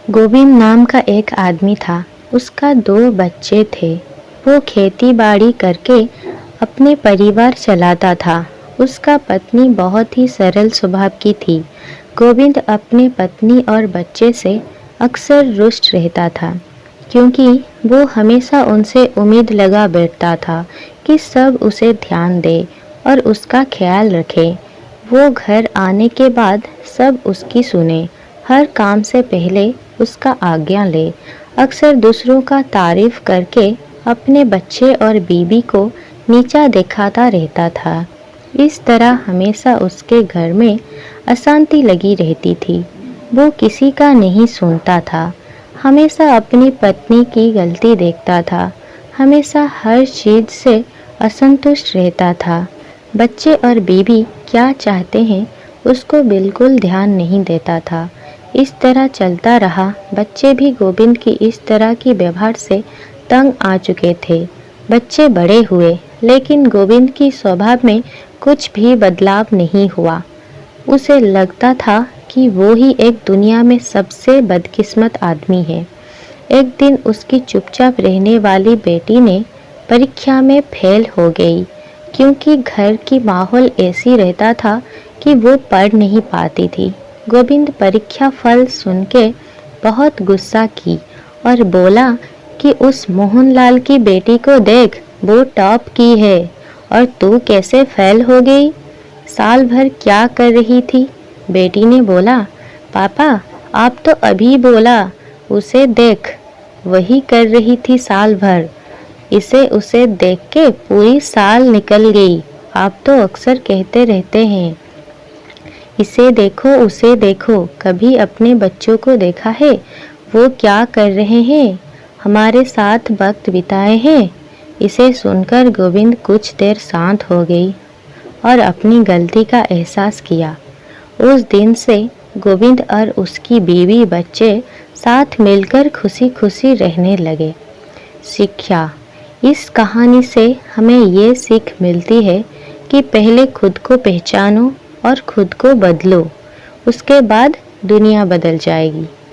गोविंद नाम का एक आदमी था। उसका 2 बच्चे थे। वो खेती बाड़ी करके अपने परिवार चलाता था। उसका पत्नी बहुत ही सरल स्वभाव की थी। गोविंद अपने पत्नी और बच्चे से अक्सर रुष्ट रहता था, क्योंकि वो हमेशा उनसे उम्मीद लगा बैठता था कि सब उसे ध्यान दे और उसका ख्याल रखे। वो घर आने के बाद सब उसकी सुने, हर काम से पहले उसका आज्ञा ले, अक्सर दूसरों का तारीफ करके अपने बच्चे और बीवी को नीचा दिखाता रहता था। इस तरह हमेशा उसके घर में अशांति लगी रहती थी। वो किसी का नहीं सुनता था, हमेशा अपनी पत्नी की गलती देखता था, हमेशा हर चीज से असंतुष्ट रहता था। बच्चे और बीवी क्या चाहते हैं उसको बिल्कुल ध्यान नहीं देता था। इस तरह चलता रहा। बच्चे भी गोविंद की इस तरह की व्यवहार से तंग आ चुके थे। बच्चे बड़े हुए, लेकिन गोविंद की स्वभाव में कुछ भी बदलाव नहीं हुआ। उसे लगता था कि वो ही एक दुनिया में सबसे बदकिस्मत आदमी है। एक दिन उसकी चुपचाप रहने वाली बेटी ने परीक्षा में फेल हो गई, क्योंकि घर की माहौल ऐसी रहता था कि वो पढ़ नहीं पाती थी। गोविंद परीक्षा फल सुन के बहुत गुस्सा की और बोला कि उस मोहनलाल की बेटी को देख, वो टॉप की है और तू कैसे फेल हो गई। साल भर क्या कर रही थी? बेटी ने बोला, पापा आप तो अभी बोला, उसे देख, वही कर रही थी साल भर। इसे उसे देख के पूरी साल निकल गई। आप तो अक्सर कहते रहते हैं, इसे देखो उसे देखो, कभी अपने बच्चों को देखा है वो क्या कर रहे हैं, हमारे साथ वक्त बिताए हैं। इसे सुनकर गोविंद कुछ देर शांत हो गई और अपनी गलती का एहसास किया। उस दिन से गोविंद और उसकी बीवी बच्चे साथ मिलकर खुशी खुशी रहने लगे। शिक्षा। इस कहानी से हमें ये सीख मिलती है कि पहले खुद को पहचानो और खुद को बदलो, उसके बाद दुनिया बदल जाएगी।